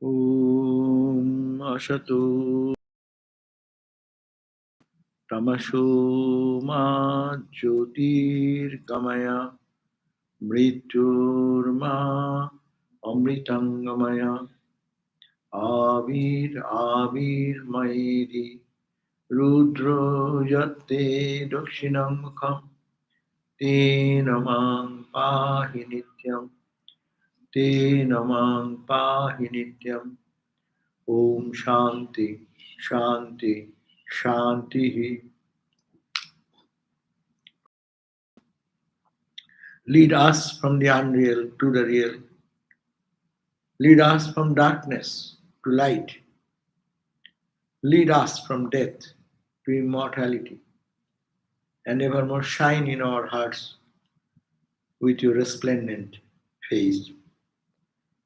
Om Ashato Tamasho Ma Jyotir Gamaya Mrityurma Amritangamaya Avir Avir Mairi Rudro Yatte Dakshinam Mukham Tenamang Pahi Nityam Tenamang Pahi Nityam Om Shanti Shanti Shanti. Lead us from the unreal to the real. Lead us from darkness to light. Lead us from death to immortality. And evermore shine in our hearts with your resplendent face.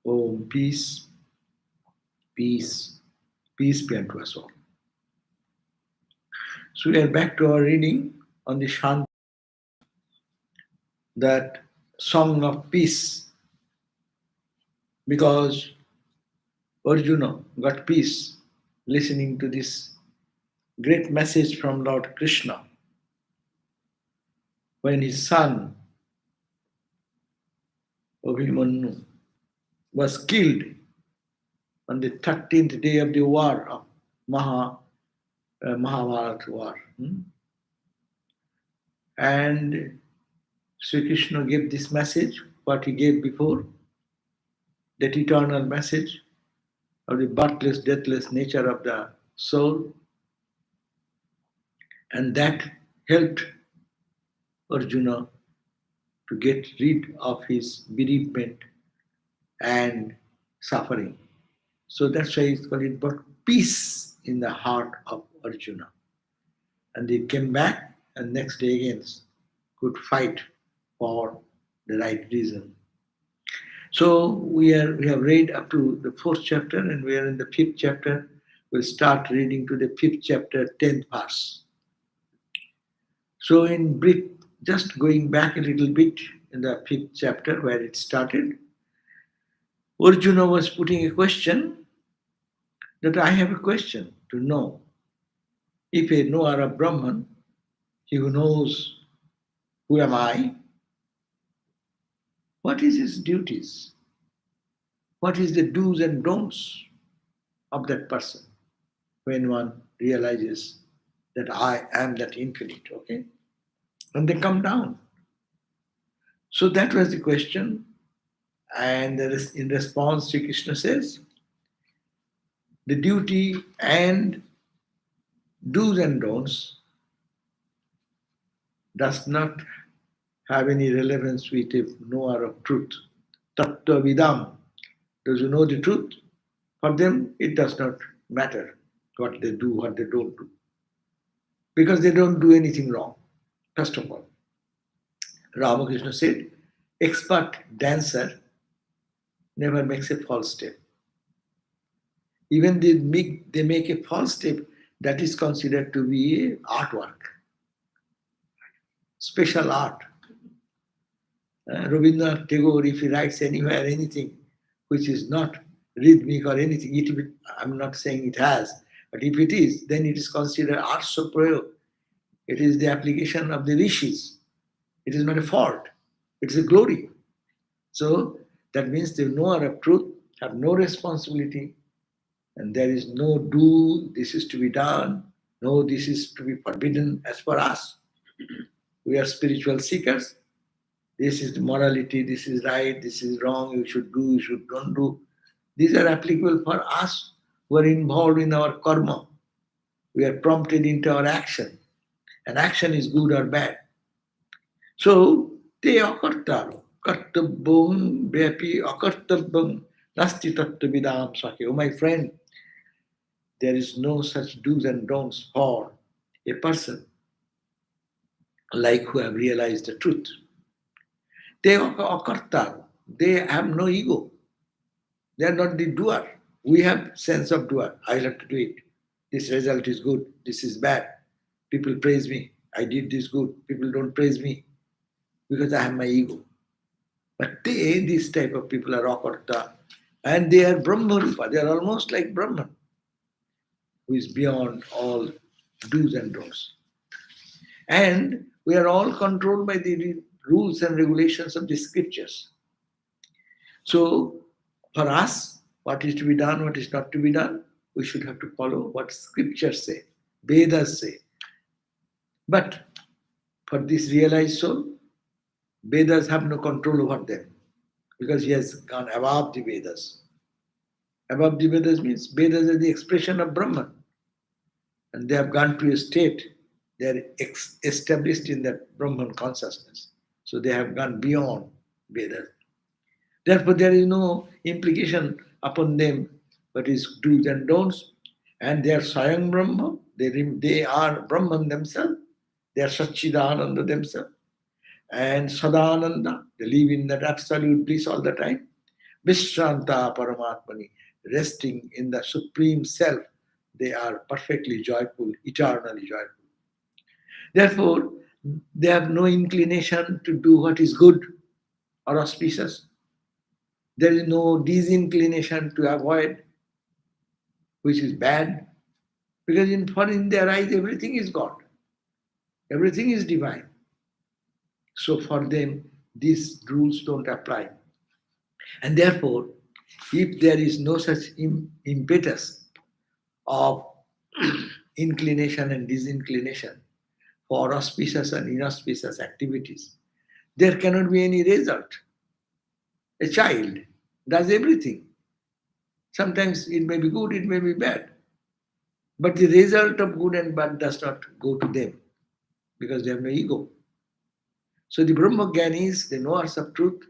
Om, peace, peace, peace be unto us all. So we are back to our reading on the Shanti, that song of peace, because Arjuna got peace listening to this great message from Lord Krishna when his son Abhimanyu was killed on the 13th day of the war of Mahabharata war. And Sri Krishna gave this message, what he gave before, that eternal message of the birthless, deathless nature of the soul. And that helped Arjuna to get rid of his bereavement and suffering. So that's why it's called it brought peace in the heart of Arjuna. And they came back and next day again could fight for the right reason. So we have read up to the 4th chapter and we are in the 5th chapter. We'll start reading to the 5th chapter, 10th verse. So in brief, just going back a little bit in the 5th chapter where it started, Arjuna was putting a question that I have a question to know. If a knower of Brahman, he who knows who am I, what is his duties? What is the do's and don'ts of that person when one realizes that I am that infinite, okay? And they come down. So that was the question. And in response, Sri Krishna says, the duty and do's and don'ts does not have any relevance with a knower of truth. Tattvavit, those who know the truth, for them it does not matter what they do, what they don't do. Because they don't do anything wrong, first of all. Ramakrishna said, expert dancer never makes a false step. Even they make a false step, that is considered to be an artwork, special art. Rabindranath Tagore, if he writes anywhere anything which is not rhythmic or anything, I'm not saying it has, but if it is, then it is considered art supreme. It is the application of the rishis. It is not a fault. It is a glory. So that means the knower of truth have no responsibility, and there is no do, this is to be done, no, this is to be forbidden as for us. We are spiritual seekers. This is the morality, this is right, this is wrong, you should do, you should don't do. These are applicable for us who are involved in our karma. We are prompted into our action. And action is good or bad. So, te akartaro, kartabbam vyapi akartabbam nasti tattvavidam sakhe. Oh my friend, there is no such do's and don'ts for a person like who have realized the truth. They are akarta. They have no ego. They are not the doer. We have sense of doer. I have to do it. This result is good. This is bad. People praise me. I did this good. People don't praise me because I have my ego. But these type of people are akarta, and they are Brahma-rūpa. They are almost like Brahman, who is beyond all do's and don'ts. And we are all controlled by the rules and regulations of the scriptures. So, for us, what is to be done, what is not to be done, we should have to follow what scriptures say, Vedas say. But for this realized soul, Vedas have no control over them because he has gone above the Vedas. Above the Vedas means Vedas are the expression of Brahman. And they have gone to a state, they are established in that Brahman consciousness. So they have gone beyond Vedas. Therefore, there is no implication upon them, but is do's and don'ts. And they are Swayam Brahma, they are Brahman themselves, they are Satchidananda themselves. And Sadananda, they live in that absolute bliss all the time. Vishranta Paramatmani, resting in the Supreme Self, they are perfectly joyful, eternally joyful. Therefore, they have no inclination to do what is good or auspicious. There is no disinclination to avoid which is bad, because in their eyes everything is God, everything is divine. So for them, these rules don't apply. And therefore, if there is no such impetus of inclination and disinclination for auspicious and inauspicious activities, there cannot be any result. A child does everything. Sometimes it may be good, it may be bad. But the result of good and bad does not go to them because they have no ego. So the Brahma-Gyanis, the knowers of truth,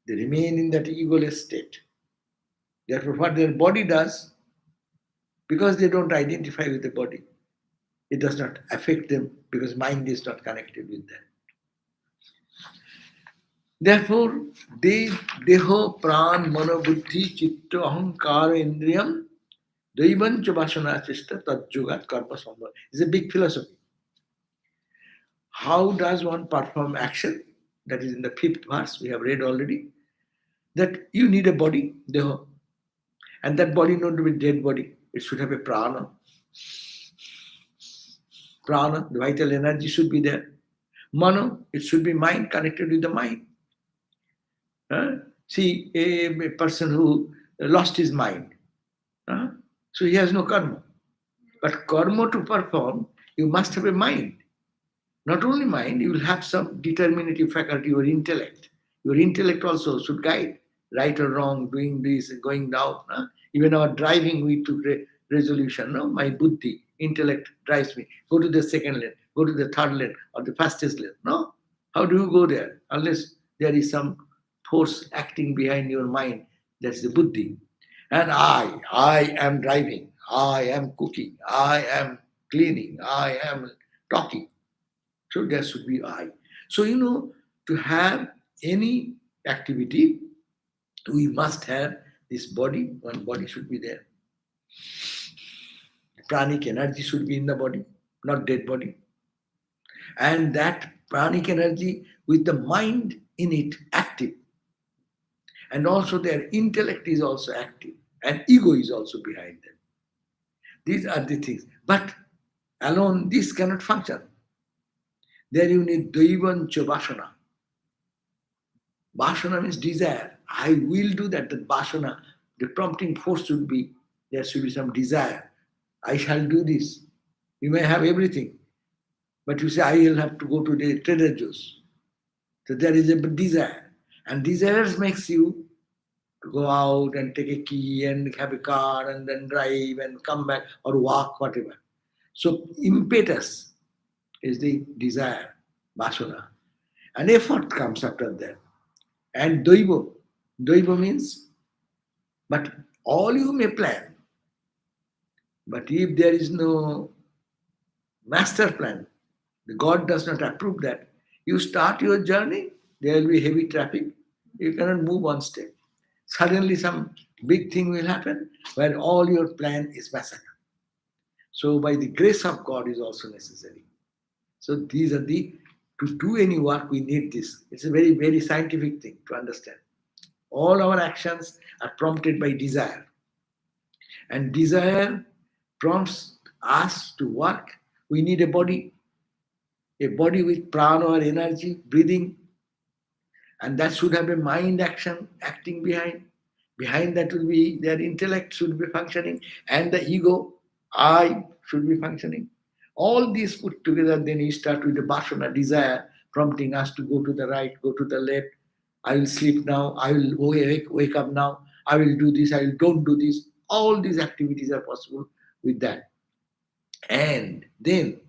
they remain in that egoless state. Therefore, what their body does, because they don't identify with the body, it does not affect them because mind is not connected with them. Therefore, they deho pran mano buddhi chitta ahankara indriyam daivancha vasana chista tadjugat karma sambhava. It's a big philosophy. How does one perform action? That is in the 5th verse we have read already. That you need a body, deho. And that body not to be dead body. It should have a prana. Prana, the vital energy should be there. Mano, it should be mind connected with the mind. See, a person who lost his mind, so he has no karma. But karma to perform, you must have a mind. Not only mind, you will have some determinative faculty, your intellect. Your intellect also should guide, right or wrong, doing this, going down. Even our driving, we took resolution. No, my buddhi, intellect drives me. Go to the second lane, go to the third lane, or the fastest lane. No, how do you go there? Unless there is some force acting behind your mind, that's the buddhi. And I am driving, I am cooking, I am cleaning, I am talking. So there should be I. So, to have any activity, we must have this body. One body should be there. Pranic energy should be in the body, not dead body. And that pranic energy with the mind in it active. And also their intellect is also active. And ego is also behind them. These are the things. But alone, this cannot function. There you need daivancha vasana. Vasana means desire. I will do that. The vasana, the prompting force should be, there should be some desire. I shall do this. You may have everything. But you say, I will have to go to the Trader Joe's. So there is a desire. And desires makes you to go out and take a key and have a car and then drive and come back or walk, whatever. So impetus is the desire, vasana. And effort comes after that. And daiva. Daiva means, but all you may plan. But if there is no master plan, the God does not approve that. You start your journey, there will be heavy traffic. You cannot move one step. Suddenly some big thing will happen where all your plan is massacred. So by the grace of God is also necessary. So these are to do any work we need this. It's a very, very scientific thing to understand. All our actions are prompted by desire. And desire prompts us to work. We need a body with prana or energy, breathing. And that should have a mind action acting behind. Behind that will be their intellect should be functioning, and the ego, I, should be functioning. All these put together, then you start with the vasana, desire, prompting us to go to the right, go to the left. I will sleep now, I will wake up now, I will do this, I will don't do this. All these activities are possible with that. And then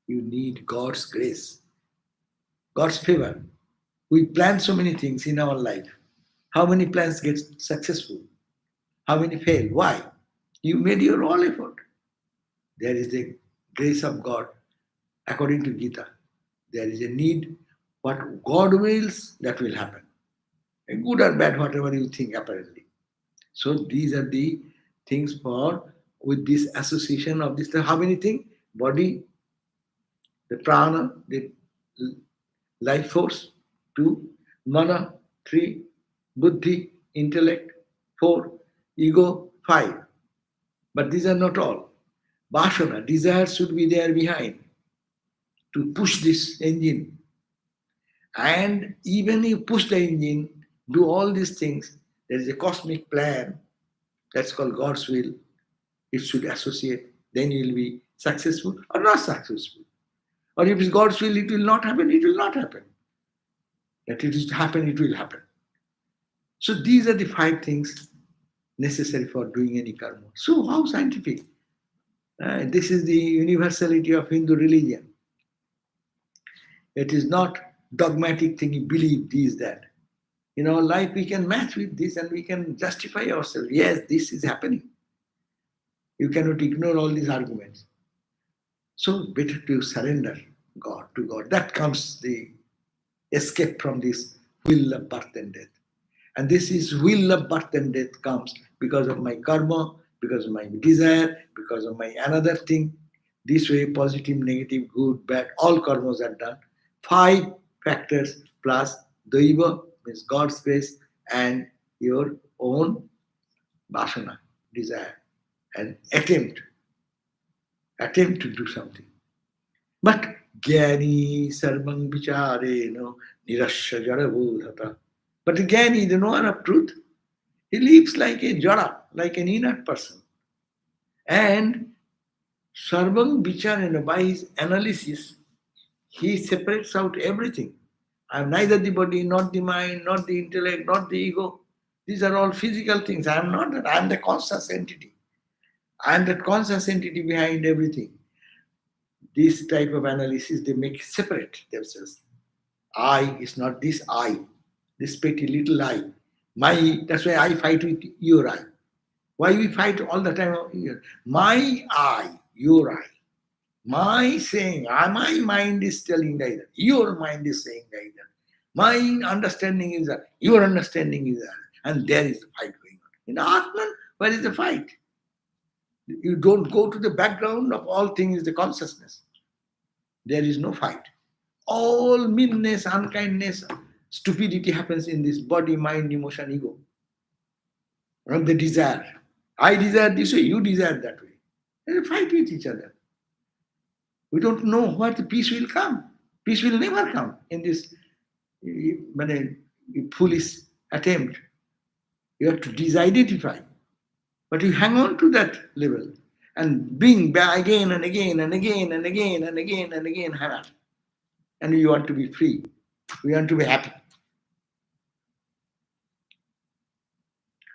you need God's grace, God's favor. We plan so many things in our life. How many plans get successful? How many fail? Why? You made your all effort. There is the grace of God. According to Gita, there is a need. What God wills, that will happen. And good or bad, whatever you think apparently. So these are the things for, with this association of this. How many things? Body, the prana, the life force, 2, mana, 3, buddhi, intellect, 4, ego, 5. But these are not all. Vasana, desire should be there behind to push this engine. And even if you push the engine, do all these things, there is a cosmic plan that's called God's will. It should associate, then you will be successful or not successful. Or if it's God's will, it will not happen, it will not happen. That it is to happen, it will happen. So these are the 5 things necessary for doing any karma. So how scientific? This is the universality of Hindu religion. It is not dogmatic thing, you believe this, that. In our life we can match with this and we can justify ourselves. Yes, this is happening. You cannot ignore all these arguments. So better to surrender to God. That comes the escape from this wheel of birth and death. And this is wheel of birth and death comes because of my karma, because of my desire, because of my another thing. This way, positive, negative, good, bad, all karmas are done. 5 factors plus daiva, means God's grace, and your own vasana, desire, and attempt to do something. But jnani sarvam vicāreno nirasya jara-bodhata. But the jnani, the knower of truth, he lives like a jara, like an inert person. And sarvam vicāreno, by his analysis, he separates out everything. I am neither the body, not the mind, not the intellect, not the ego. These are all physical things. I am not that. I am the conscious entity. I am that conscious entity behind everything. This type of analysis, they make separate themselves. I is not this I, this petty little I. That's why I fight with your I. Why we fight all the time? My I, your I. My saying, my mind is telling neither. Your mind is saying neither. My understanding is that. Your understanding is that. And there is the fight going on. In Atman, where is the fight? You don't go to the background of all things, the consciousness. There is no fight. All meanness, unkindness, stupidity happens in this body, mind, emotion, ego. From the desire. I desire this way, you desire that way. And they fight with each other. We don't know what the peace will come. Peace will never come in this foolish attempt. You have to disidentify. But you hang on to that level and bring back again and again and again and again and again and again hammer. And you want to be free. We want to be happy.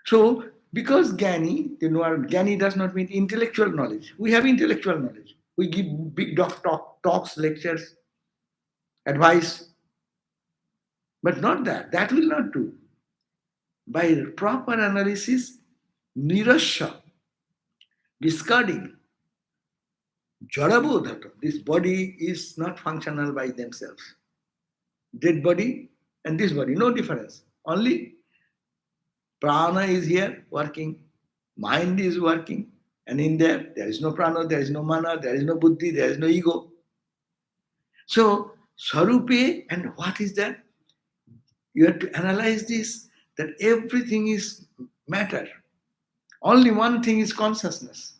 So, because Jnani does not mean intellectual knowledge. We have intellectual knowledge. We give big talks, lectures, advice. But not that. That will not do. By proper analysis, nirasya, discarding, jarabodhata, this body is not functional by themselves. Dead body and this body, no difference. Only prana is here working, mind is working, and in there is no prana, there is no mana, there is no buddhi, there is no ego. So, sarupe, and what is that? You have to analyze this, that everything is matter. Only one thing is consciousness.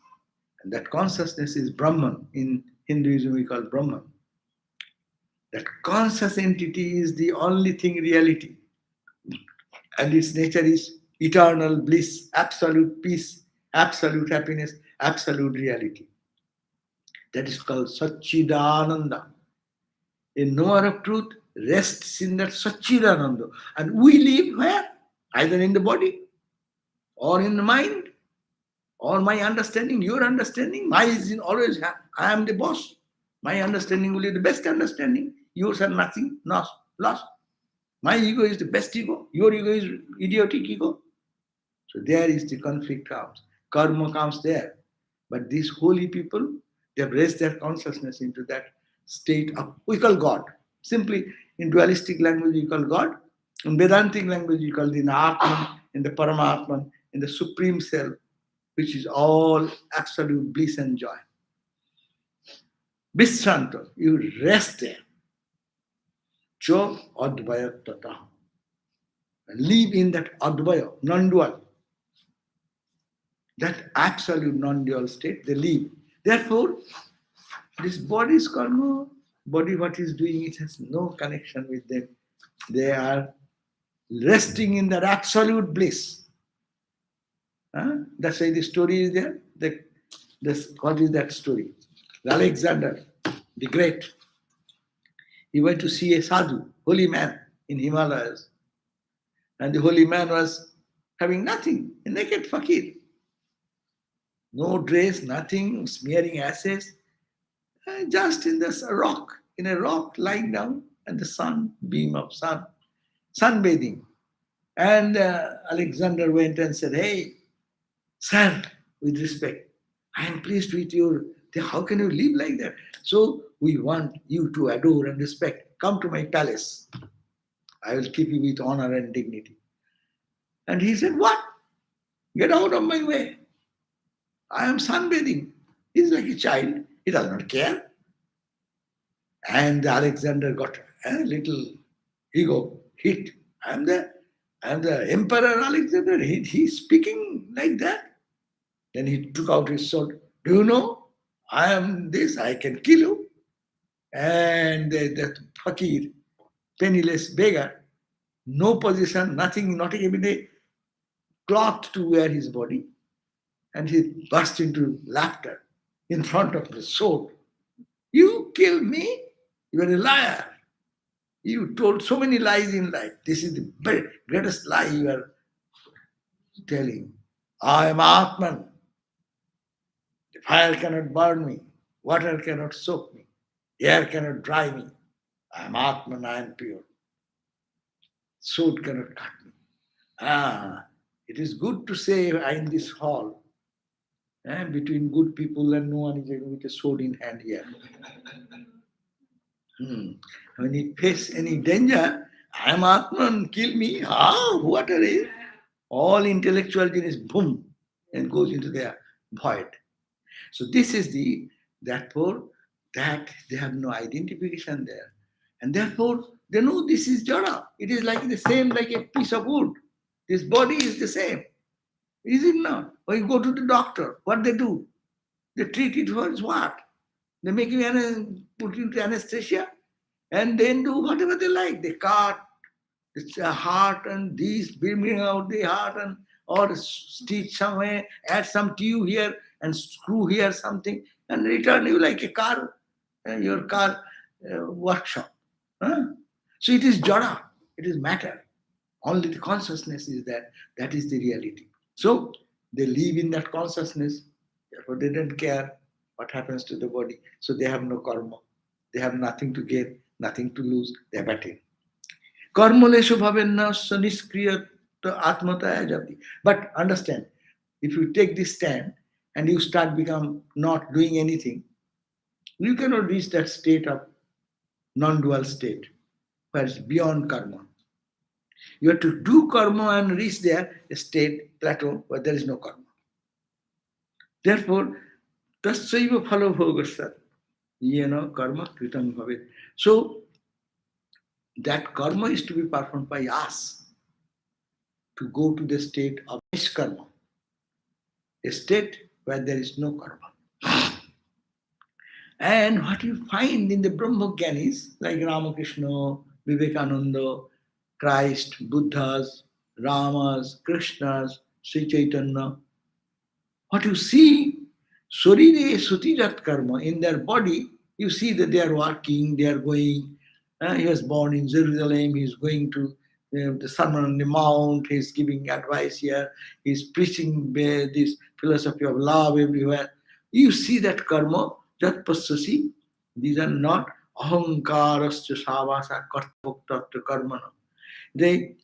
And that consciousness is Brahman. In Hinduism we call Brahman. That conscious entity is the only thing reality. And its nature is eternal bliss, absolute peace, absolute happiness, absolute reality. That is called Satchidananda. A knower of truth rests in that Satchidananda. And we live where? Either in the body, or in the mind, or my understanding, your understanding. My is in always, I am the boss. My understanding will be the best understanding. Yours are nothing, lost. My ego is the best ego. Your ego is idiotic ego. So there is the conflict comes. Karma comes there. But these holy people, they have raised their consciousness into that state of, we call God. Simply, in dualistic language, we call God. In Vedantic language, we call the Atman, in the Paramatman, in the Supreme Self, which is all absolute bliss and joy. Vishranta, you rest there. Cho advaya tata. And live in that advaya, non-dual. That absolute non-dual state, they live. Therefore, this body's karma, body what is doing, it has no connection with them. They are resting in that absolute bliss. That's why the story is there. What is that story? Alexander the Great. He went to see a sadhu, holy man in Himalayas. And the holy man was having nothing, a naked fakir. No dress, nothing, smearing ashes. Just in a rock lying down, and the beam of sun, sunbathing. And Alexander went and said, "Hey, sir, with respect, I am pleased with your, how can you live like that? So we want you to adore and respect. Come to my palace. I will keep you with honor and dignity." And he said, "What? Get out of my way. I am sunbathing." He's like a child. He does not care. And Alexander got a little ego hit. I am the Emperor Alexander. He's speaking like that. Then he took out his sword. "Do you know? I am this. I can kill you." And that fakir, penniless beggar, no position, nothing, not even a cloth to wear his body. And he burst into laughter in front of the sword. "You killed me? You are a liar. You told so many lies in life. This is the very greatest lie you are telling. I am Atman. The fire cannot burn me. Water cannot soak me. Air cannot dry me. I am Atman. I am pure. Sword cannot cut me." It is good to say in this hall, between good people, and no one is with a sword in hand here. When he faces any danger, "I am Atman, kill me." What are they? All intellectual genius, boom, and goes into their void. So this is therefore, that they have no identification there. And therefore, they know this is jada. It is like the same, like a piece of wood. This body is the same. Is it not? When you go to the doctor, what they do? They treat it for what? They make you put into anesthesia and then do whatever they like. They cut the heart and these, bring out the heart, and or stitch somewhere, add some tube here and screw here something, and return you like a car, your car workshop. So it is jada, it is matter. Only the consciousness is there. That is the reality. So they live in that consciousness. Therefore, they don't care what happens to the body. So they have no karma. They have nothing to gain, nothing to lose. They are batting. Karmaleshu bhavenna niskriya atmataya jati. But understand, if you take this stand and you start become not doing anything, you cannot reach that state of non-dual state, where it's beyond karma. You have to do karma and reach there, a state, plateau, where there is no karma. Therefore, tasyaiva phalo bhogasat. Karma kritam bhavet. So, that karma is to be performed by us to go to the state of nishkarma, a state where there is no karma. And what you find in the Brahmagyanis, like Ramakrishna, Vivekananda, Christ, Buddhas, Ramas, Krishnas, Sri Chaitanya, what you see, Sarire Sutijat Karma, in their body, you see that they are working, they are going. He was born in Jerusalem, he is going to the Sermon on the Mount, he is giving advice here, he is preaching this philosophy of love everywhere. You see that karma, jat pasasi, these are not ahankarasya savasa karta karmana. They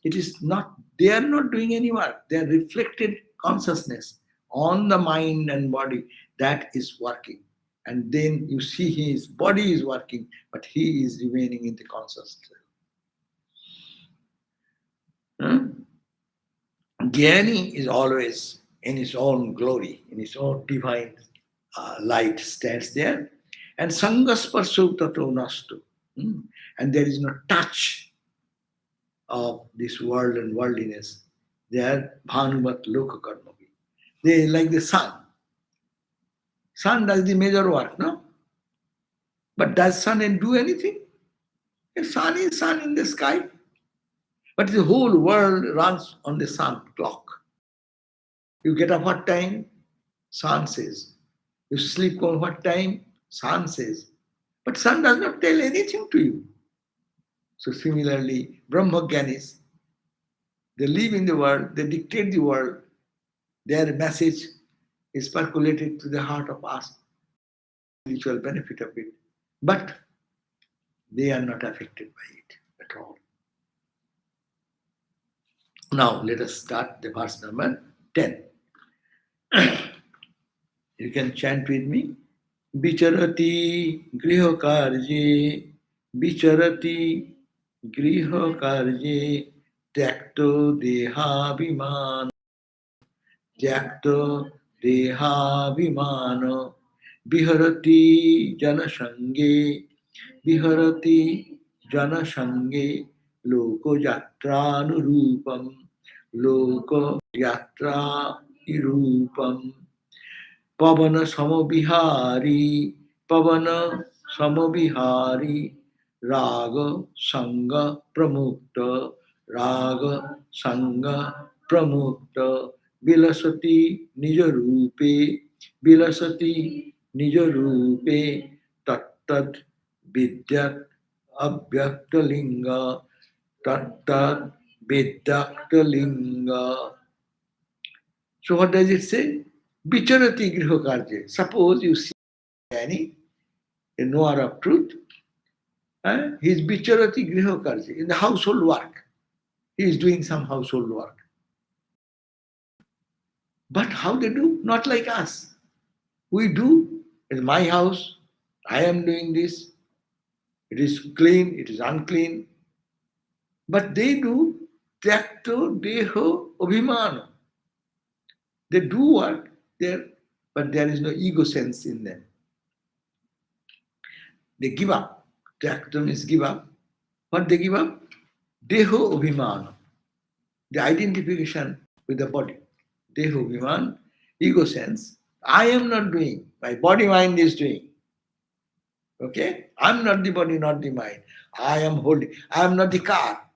are not doing any work, they are reflected consciousness on the mind and body that is working. And then you see his body is working, but he is remaining in the consciousness. Jnani is always in his own glory, in his own divine light stands there. And sangasparso tato nastu. And there is no touch of this world and worldliness. They are bhanumat loka-karmavi. They like the sun. Sun does the major work, no? But does sun do anything? The sun is sun in the sky. But the whole world runs on the sun clock. You get up what time? Sun says. You sleep on what time? Sun says. But sun does not tell anything to you. So similarly, Brahmagyanis, they live in the world, they dictate the world. Their message is percolated to the heart of us, spiritual benefit of it. But they are not affected by it at all. Now let us start the verse number 10. You can chant with me. Vicarati gṛha-kārye, vicarati gṛha-kārye, tyakta-dehābhimānaḥ, tyakta-dehābhimānaḥ, viharati jana-saṅge, viharati jana-saṅge, loka-yātrānurūpam, loka-yātrānurūpam, pavana-sama-vihārī, pavana-sama-vihārī, rāga-saṅga-pramukta, rāga-saṅga-pramukta, vilasati nija-rūpe, vilasati nija-rūpe, tattvavit vyakta-liṅgaḥ, tattvavit. So what does it say? Vicarati gṛha-kārye. Suppose you see Jnani, a knower of truth, he is vicarati gṛha-kārye, in the household work. He is doing some household work. But how they do? Not like us. We do, in my house, I am doing this. It is clean, it is unclean. But they do tyakta-dehābhimānaḥ. They do work there, but there is no ego sense in them. They give up. Tyakta means give up. What they give up? Dehābhimānaḥ. The identification with the body. Dehābhimānaḥ, ego sense. I am not doing. My body mind is doing. Okay? I am not the body, not the mind. I am holding. I am not the car.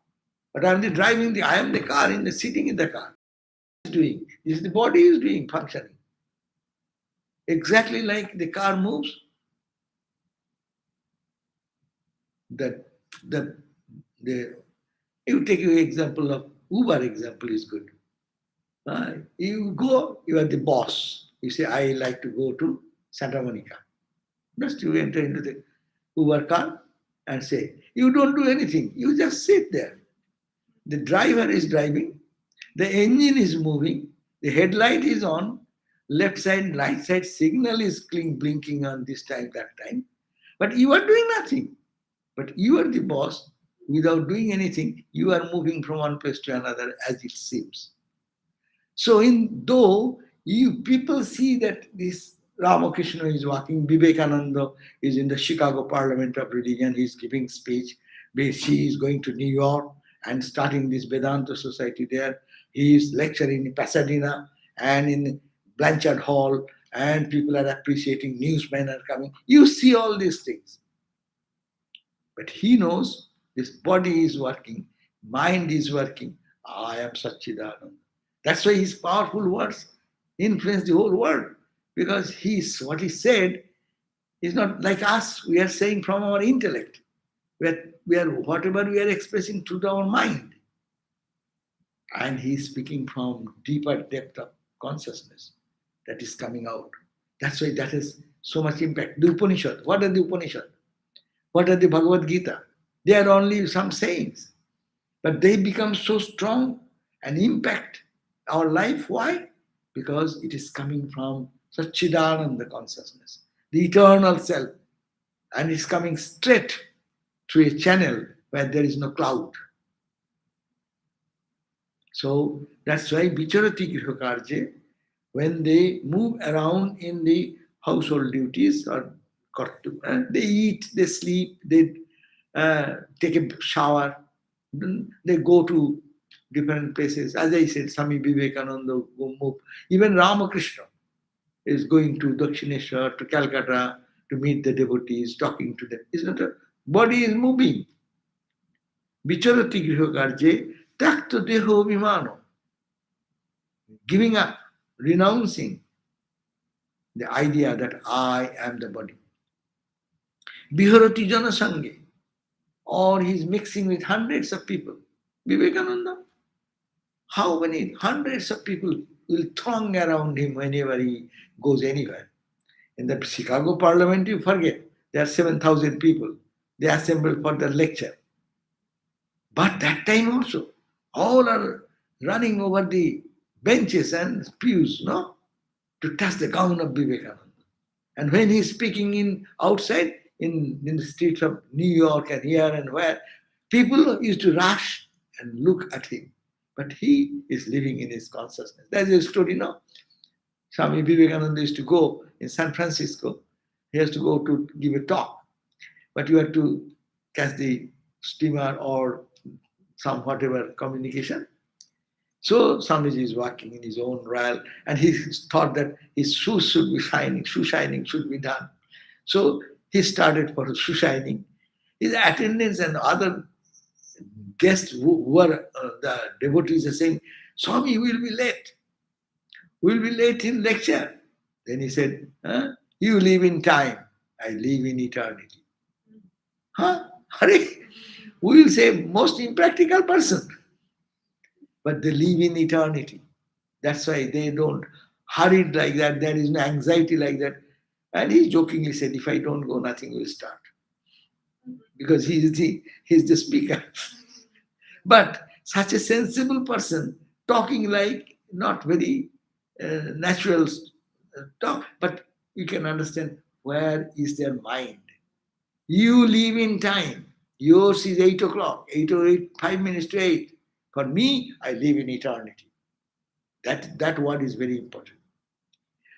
But I am the driving. I am the car, sitting in the car. Doing. This the body is doing, functioning. Exactly like the car moves. You take your example of Uber example is good. You go, you are the boss. You say, I like to go to Santa Monica. Just you enter into the Uber car and say, you don't do anything. You just sit there. The driver is driving, the engine is moving, the headlight is on, left side, right side signal is blinking on this time, that time. But you are doing nothing. But you are the boss. Without doing anything, you are moving from one place to another as it seems. So though you people see that this Ramakrishna is walking, Vivekananda is in the Chicago Parliament of Religion, he is giving speech, she is going to New York and starting this Vedanta Society there. He is lecturing in Pasadena and in Blanchard Hall, and people are appreciating, newsmen are coming. You see all these things. But he knows this body is working, mind is working. I am Satchidananda. That's why his powerful words influence the whole world. Because what he said is not like us. We are saying from our intellect. We are whatever we are expressing through our mind. And he is speaking from deeper depth of consciousness that is coming out. That's why that has so much impact. The Upanishad. What are the Upanishad? What are the Bhagavad Gita? They are only some sayings. But they become so strong and impact our life. Why? Because it is coming from Satchidananda consciousness, the eternal self. And it's coming straight through a channel where there is no cloud. So that's why vicarati gṛha-kārye, when they move around in the household duties, or they eat, they sleep, they take a shower, they go to different places. As I said, Swami Vivekananda go move. Even Ramakrishna is going to Dakshineshwar, to Calcutta, to meet the devotees, talking to them. Isn't it? Body is moving. Vicarati gṛha-kārye, tyakta-dehābhimānaḥ, giving up, renouncing the idea that I am the body. Viharati jana-saṅge, or he's mixing with hundreds of people. Vivekananda, how many hundreds of people will throng around him whenever he goes anywhere? In the Chicago Parliament, you forget, there are 7,000 people. They assemble for the lecture. But that time also, all are running over the benches and pews, no? To touch the gown of Vivekananda. And when he is speaking outside, in the streets of New York and here and where, people used to rush and look at him. But he is living in his consciousness. That's a story, no? Swami Vivekananda used to go in San Francisco. He has to go to give a talk. But you have to catch the steamer or some whatever communication. So Swamiji is walking in his own royal, and he thought that his shoes should be shining, shoe shining should be done. So he started for shoe shining. His attendants and other guests who were the devotees are saying, Swami, we'll be late. We'll be late in lecture. Then he said, you live in time, I live in eternity. Hurry! We will say most impractical person. But they live in eternity. That's why they don't hurry like that. There is no anxiety like that. And he jokingly said, if I don't go, nothing will start. Because he's the speaker. But such a sensible person, talking like not very natural talk, but you can understand where is their mind. You live in time. Yours is 8 o'clock, 5 minutes to 8. For me, I live in eternity. That word is very important.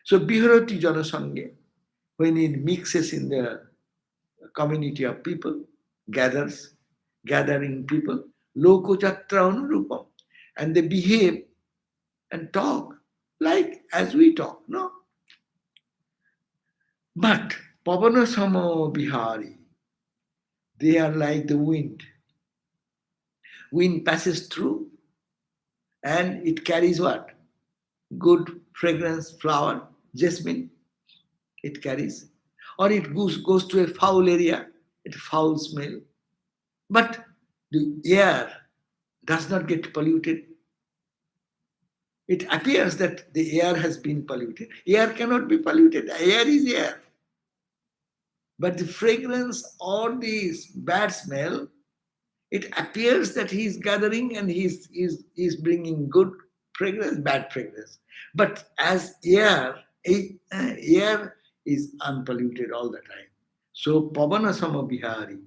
So viharati jana-saṅge, when it mixes in the community of people, gathering people, loka-yātrānurūpam, and they behave and talk like as we talk, no? But pavana-sama-vihārī, they are like the wind. Wind passes through and it carries what? Good fragrance, flower, jasmine, it carries. Or it goes to a foul area, it's foul smell. But the air does not get polluted. It appears that the air has been polluted. Air cannot be polluted. Air is air. But the fragrance or the bad smell It appears that he is gathering and he is bringing good fragrance, bad fragrance. But as air is unpolluted all the time. So pavana-sama-vihārī.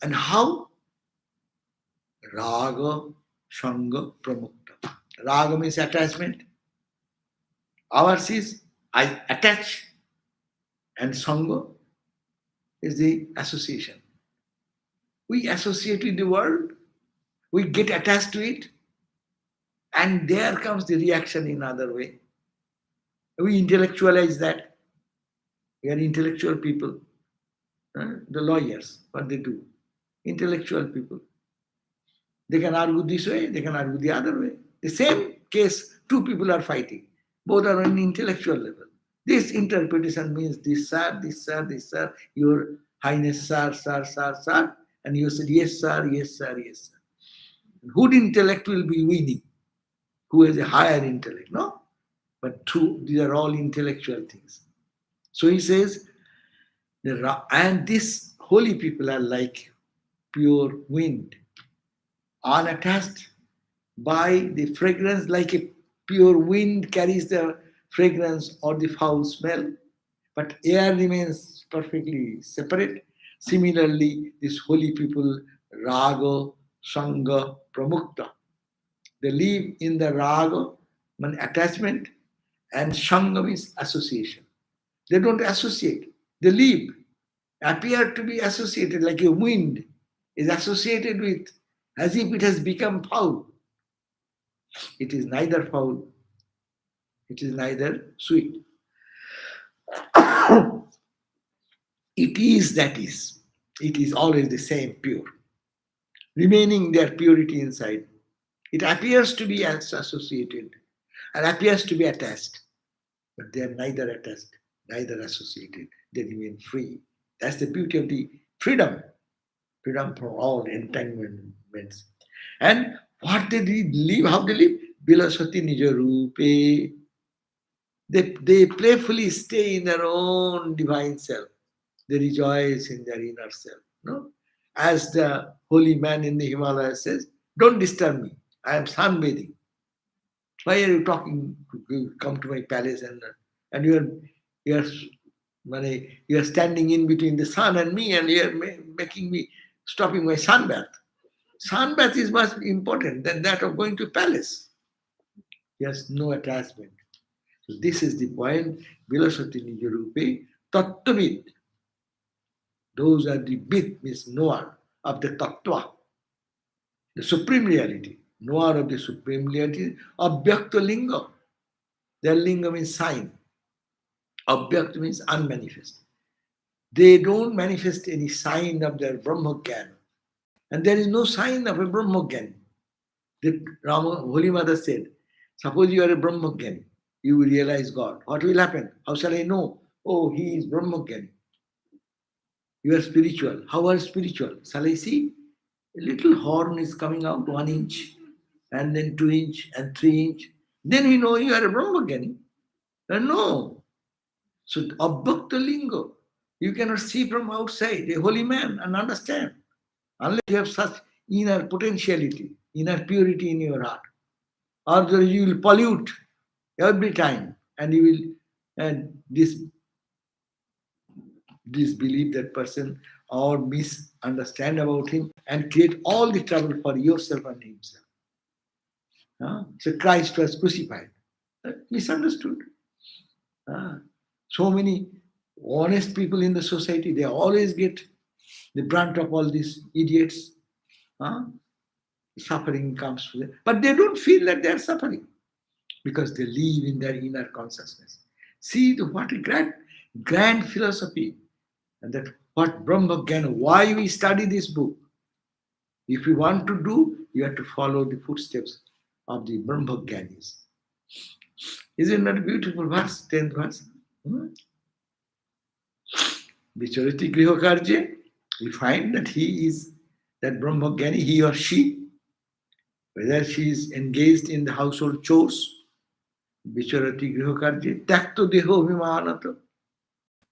And how? Rāga-saṅge pramukta. Raga means attachment. Ours is I attach, and saṅga is the association. We associate with the world, we get attached to it, and there comes the reaction in other way. We intellectualize that. We are intellectual people. The lawyers, what they do, intellectual people. They can argue this way, they can argue the other way. The same case, two people are fighting. Both are on an intellectual level. This interpretation means this, sir, this, sir, this, sir, your highness, sir, sir, sir, sir. And you said, yes, sir, yes, sir, yes, sir. Good intellect will be winning. Who has a higher intellect, no? But true, these are all intellectual things. So he says, and these holy people are like pure wind, unattached by the fragrance, like a pure wind carries the fragrance or the foul smell, but air remains perfectly separate. Similarly, these holy people, raga-saṅge pramukta, they live in the raga, means attachment, and saṅga means association. They don't associate, they live, appear to be associated like a wind is associated with, as if it has become foul. It is neither foul, it is neither sweet. It is that is. It is always the same, pure. Remaining their purity inside. It appears to be associated and appears to be attached. But they are neither attached, neither associated. They remain free. That's the beauty of the freedom. Freedom from all entanglements. And what they live, how they live? Vilasati nija-rūpe. They playfully stay in their own divine self. They rejoice in their inner self. No? As the holy man in the Himalayas says, don't disturb me. I am sunbathing. Why are you talking? You come to my palace and you are standing in between the sun and me, and you are making me stopping my sunbath. Sunbath is much important than that of going to palace. Yes, no attachment. So this is the point. Vilasati nija-rūpe tattvavit. Those are the bit, means knower of the tattva, the supreme reality. Knower of the supreme reality of vyakta-liṅgaḥ. Their linga means sign. Avyakta means unmanifest. They don't manifest any sign of their brahma-gyan. And there is no sign of a brahma-gyan. The Holy Mother said, suppose you are a brahma-gyan, you will realize God. What will happen? How shall I know? Oh, he is brahma-gyan. You are spiritual. How are you spiritual? Shall I see? A little horn is coming out, 1 inch, and then 2 inch, and 3 inch. Then we know you are a brahma-gyani. No. So, avyakta-liṅgaḥ, you cannot see from outside a holy man and understand. Unless you have such inner potentiality, inner purity in your heart. Or you will pollute every time, and you will disbelieve that person or misunderstand about him and create all the trouble for yourself and himself. So Christ was crucified. Misunderstood. So many honest people in the society, they always get the brunt of all these idiots. Suffering comes to them. But they don't feel that they are suffering because they live in their inner consciousness. See what a grand philosophy. And that what Brahma-Jnana, why we study this book. If you want to do, you have to follow the footsteps of the Brahma-Jnanis. Isn't that a beautiful verse, 10th verse? Vicarati gṛha-kārye, we find that he is that Brahma-Jnani, he or she, whether she is engaged in the household chores, vicarati gṛha-kārye, tyakta-dehābhimānaḥ.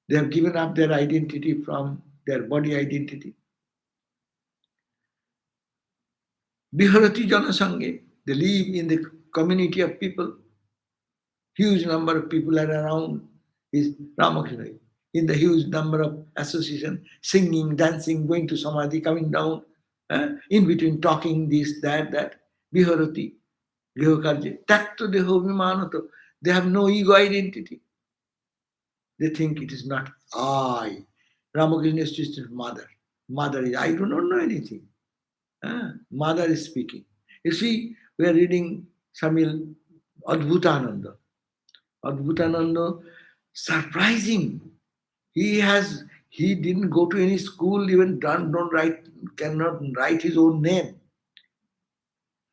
They have given up their identity from their body identity. viharati jana-saṅge. They live in the community of people. Huge number of people are around is Ramakrishna. In the huge number of association, singing, dancing, going to samadhi, coming down, in between talking, this, that, viharati, gṛha-kārye, tyakta-dehābhimānaḥ. They have no ego identity. They think it is not I. Ramakrishna is just his mother. Mother is, I do not know anything. Mother is speaking. You see, we are reading Samil Adbhutananda. Adbhutananda, surprising. He didn't go to any school, even cannot write his own name.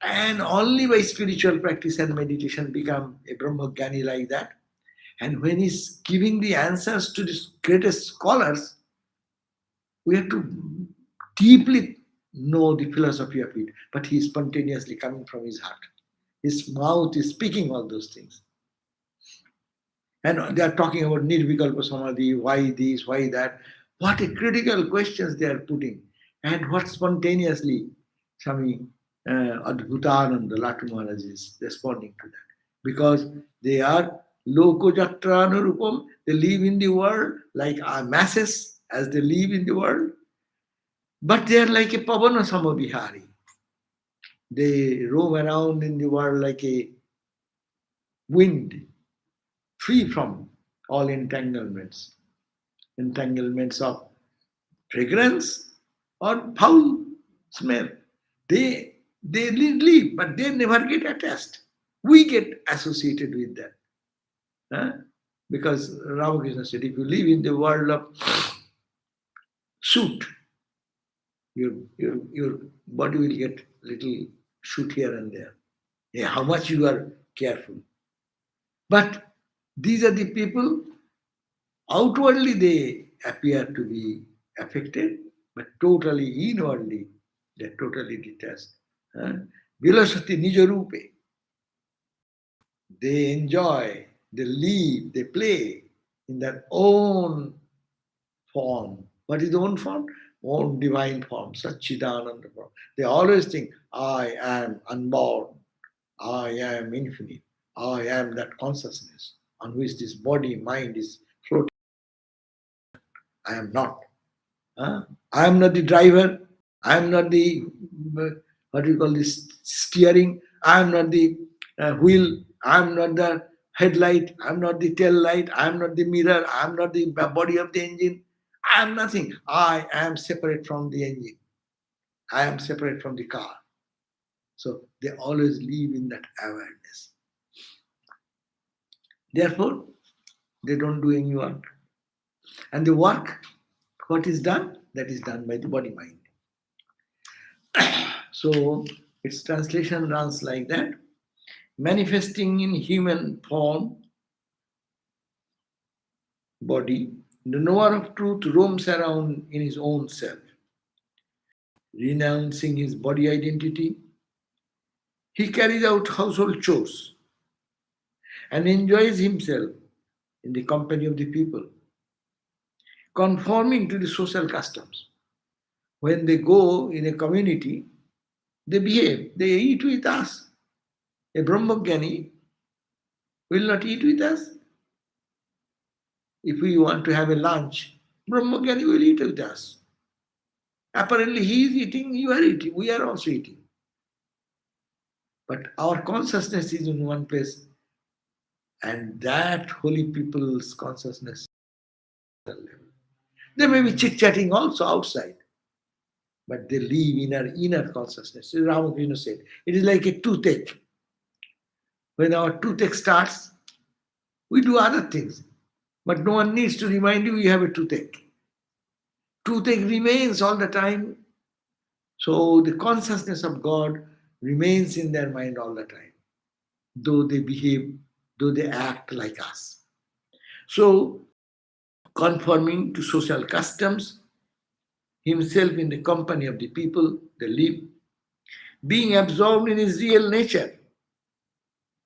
And only by spiritual practice and meditation become a Brahmajnani like that. And when he's giving the answers to the greatest scholars, we have to deeply know the philosophy of it. But he is spontaneously coming from his heart. His mouth is speaking all those things. And they are talking about nirvikalpa samadhi, why this, why that. What a critical questions they are putting. And what spontaneously Swami Adbhutananda Latu Maharaj is responding to that. Because they are loka-yātrānurūpam. They live in the world like our masses as they live in the world. But they are like a pavana-sama-vihārī. They roam around in the world like a wind, free from all entanglements of fragrance or foul smell. They live, but they never get attached. We get associated with that. Because Ramakrishna said, if you live in the world of soot, your body will get little shoot here and there. Yeah, how much you are careful. But these are the people, outwardly they appear to be affected, but totally inwardly they are totally detached. Vilasati, nija-rūpe. They enjoy, they live, they play in their own form. What is the own form? Own divine form, Satchidananda form. They always think, I am unborn, I am infinite, I am that consciousness on which this body, mind is floating. I am not. I am not the driver, I am not the, what do you call this, steering, I am not the wheel, I am not the headlight, I am not the tail light, I am not the mirror, I am not the body of the engine. I am nothing. I am separate from the engine. I am separate from the car. So they always live in that awareness. Therefore, they don't do any work. And the work, what is done? That is done by the body-mind. So its translation runs like that. Manifesting in human form, body, the knower of truth roams around in his own self, renouncing his body identity. He carries out household chores and enjoys himself in the company of the people, conforming to the social customs. When they go in a community, they behave, they eat with us. A Brahmajnani will not eat with us. If we want to have a lunch, Brahmajnani will eat with us. Apparently he is eating, you are eating, we are also eating. But our consciousness is in one place, and that holy people's consciousness. They may be chit-chatting also outside, but they live in our inner consciousness. Ramakrishna said, it is like a toothache. When our toothache starts, we do other things, but no one needs to remind you have a toothache. Toothache remains all the time. So the consciousness of God remains in their mind all the time, though they behave, though they act like us. So, conforming to social customs, himself in the company of the people they live, being absorbed in his real nature,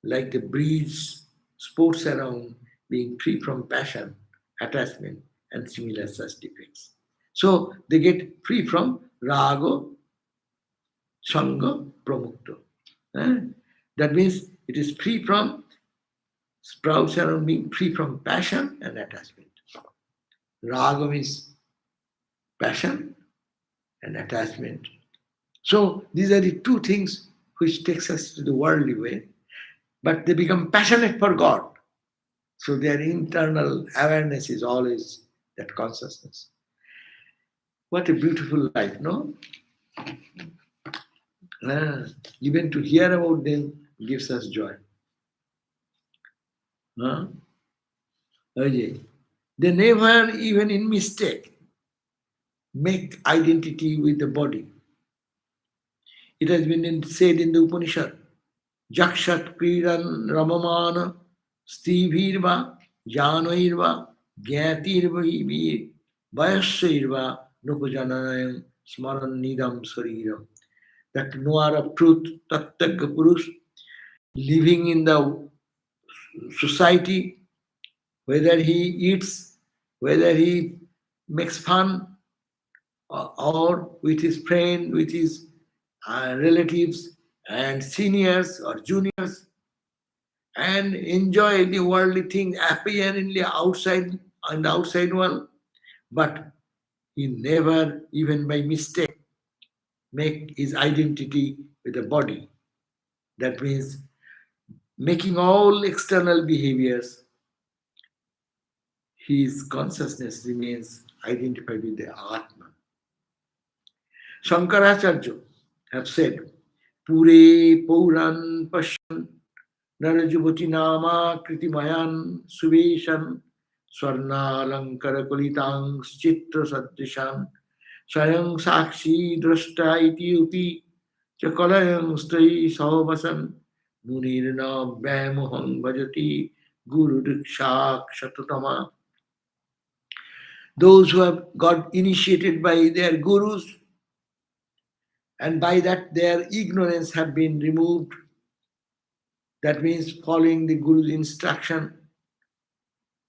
like the breeze sports around, being free from passion, attachment, and similar such defects. So they get free from raga, Sangha pramukta. That means it is free from sprouts around being free from passion and attachment. Raga means passion and attachment. So these are the two things which takes us to the worldly way, but they become passionate for God. So their internal awareness is always that consciousness. What a beautiful life, no? Even to hear about them gives us joy. They never, even in mistake, make identity with the body. It has been said in the Upanishad, Jakshat Kridan Ramamana Stivhirva Janoirva Gyatirva Vayasyairva Nupajanayam Smaran Nidam Sariram. That knower of truth, Tattva Purush, living in the society, whether he eats, whether he makes fun, or with his friend, with his relatives and seniors or juniors, and enjoy the worldly thing apparently outside in the outside world, but he never, even by mistake, make his identity with the body. That means making all external behaviors, his consciousness remains identified with the Atma. Shankaracharya have said, Pure Pauran Pashan Narajubati Nama Kritimayan Suveshan Swarna Lankara Kulitang Chitra Sadrishan Sayang Sakshi Drashta Iti Upi Chakalayang Strai Sahobasan Munirna Bhamuhang Bhajati Guru Dikshak Shatatama. Those who have got initiated by their gurus, and by that their ignorance have been removed. That means following the Guru's instruction,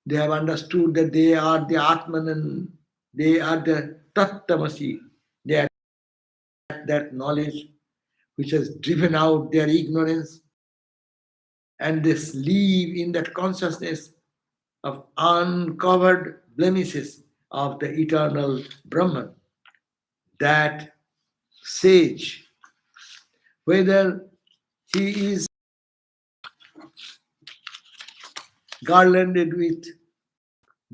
they have understood that they are the Atman and they are the tattvavit. They are that knowledge which has driven out their ignorance, and they live in that consciousness of uncovered blemishes of the eternal Brahman. That sage, whether he is garlanded with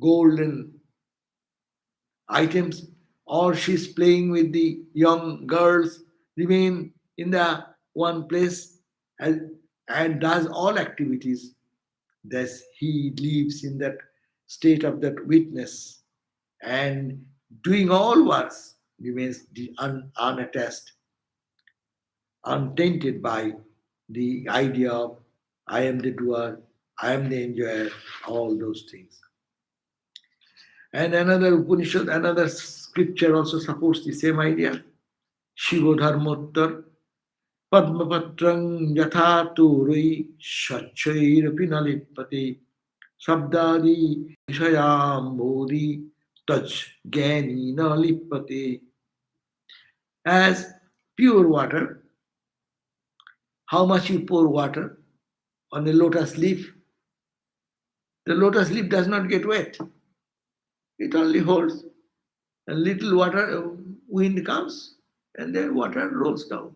golden items or she's playing with the young girls, remain in the one place and does all activities. Thus he lives in that state of that witness and doing all works, remains unattached, untainted by the idea of I am the doer, I am the enjoyer, all those things. And another Upanishad, another scripture also supports the same idea. Shivo dharmottar padmapatrang yathā turui shachchairapi nalipati sabdadi vishayam bodhi taj gyani nalipati. As pure water, how much you pour water on a lotus leaf, the lotus leaf does not get wet. It only holds. A little water, wind comes, and then water rolls down.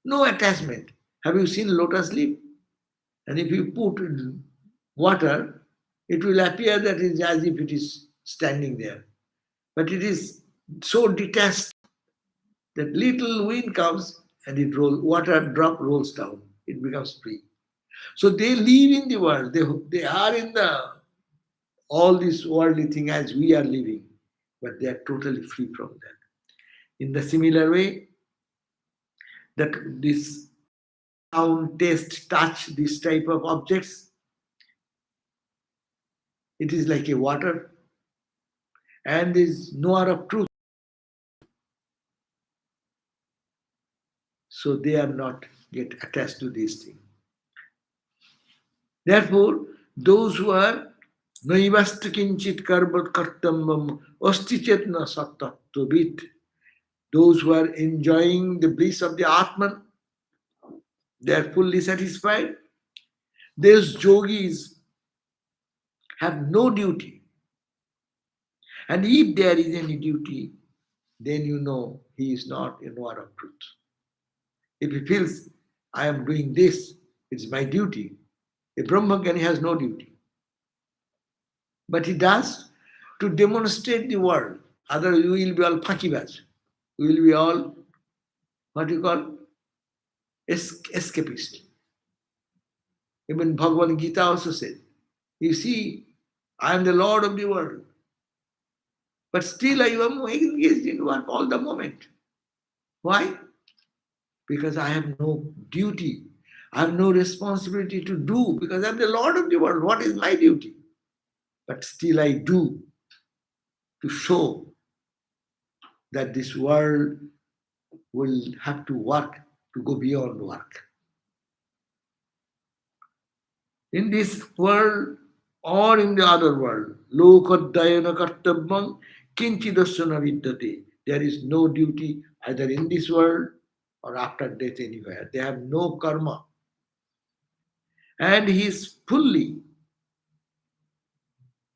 No attachment. Have you seen lotus leaf? And if you put water, it will appear that it is as if it is standing there. But it is so detached that little wind comes and it rolls, water drop rolls down. It becomes free. So they live in the world. They are in all this worldly thing as we are living, but they are totally free from that. In the similar way, that this sound, taste, touch, this type of objects, it is like a water, and there is no other of truth. So they are not get attached to these things. Therefore, those who are naivasti kinchit karbat kartambam asti chetna tattvavit, Those who are enjoying the bliss of the Atman, they are fully satisfied. Those yogis have no duty. And if there is any duty, then you know he is not a knower of truth. If he feels, I am doing this, it's my duty. A Brahmajnani has no duty. But he does to demonstrate the world. Otherwise, we will be all fakibas. We will be all, what you call, escapist. Even Bhagavad Gita also said, you see, I am the Lord of the world. But still I am engaged in work all the moment. Why? Because I have no duty. I have no responsibility to do because I am the Lord of the world. What is my duty? But still I do to show that this world will have to work to go beyond work. In this world or in the other world, loka-yātrānurūpam kartavyam kinchidasya vidyate. There is no duty either in this world or after death anywhere. They have no karma. And he is fully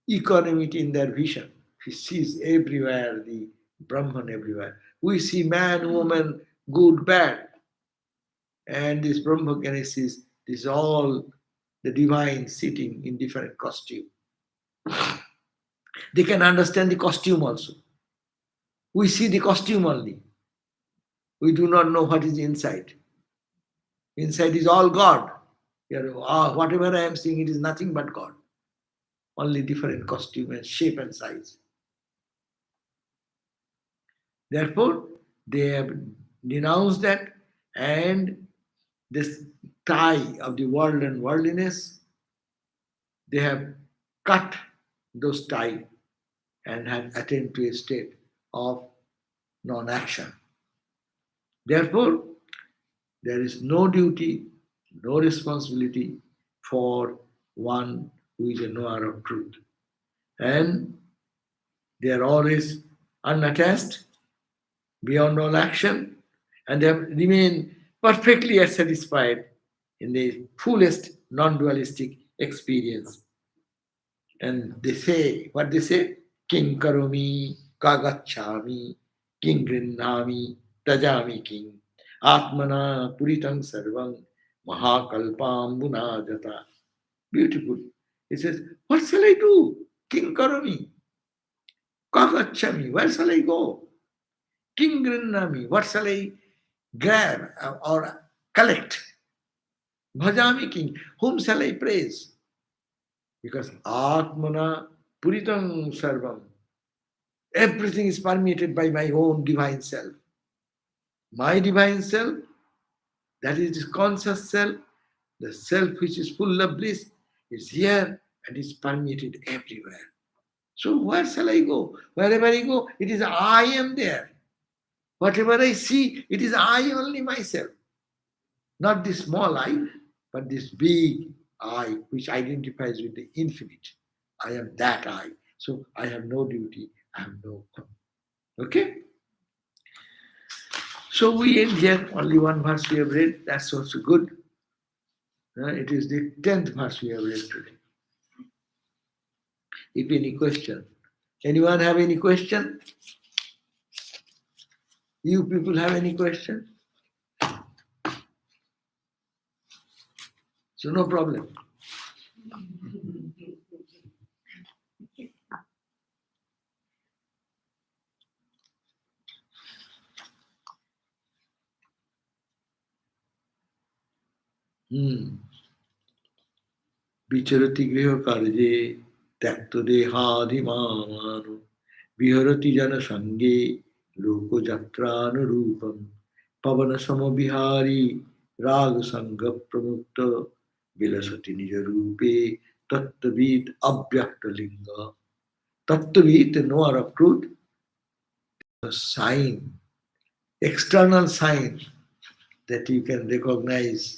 equanimity in their vision. He sees everywhere the Brahman everywhere. We see man, woman, good, bad. And this Brahmajnani sees this all the divine sitting in different costume. They can understand the costume also. We see the costume only. We do not know what is inside. Inside is all God. Whatever I am seeing, it is nothing but God. Only different costume and shape and size. Therefore, they have denounced that, and this tie of the world and worldliness, they have cut those ties and have attained to a state of non-action. Therefore, there is no duty, no responsibility for one who is a knower of truth. And they are always unattached, beyond all action, and they have remained perfectly satisfied in the fullest non-dualistic experience. And they say, what they say? King karomi, kagacchami, king gṛha-kārye, tajami king, atmana puritam sarvam, mahakalpam jatāh. Beautiful. He says, what shall I do? King karomi, kagacchami, where shall I go? King gṛha-kārye, what shall I grab or collect? Bhajami king, whom shall I praise? Because Atmana Puritam Sarvam, everything is permeated by my own divine self. My divine self, that is the conscious self, the self which is full of bliss, is here and is permeated everywhere. So where shall I go? Wherever I go, it is I am there. Whatever I see, it is I only myself. Not this small I, but this big I, which identifies with the infinite. I am that I. So I have no duty, I have no. Okay? So we end here. Only one verse we have read. That's also good. It is the 10th verse we have read today. If any question. Anyone have any question? You people have any question? So no problem. Vicarati gṛha-kārye tyakta-dehābhimānaḥ viharati jana-saṅge loka-yātrānurūpam pavana-sama-vihārī rāga-saṅga vilasati nija-rūpe tattvavit vyakta-liṅgaḥ. Tattvavit, the knower of truth, a sign, external sign that you can recognize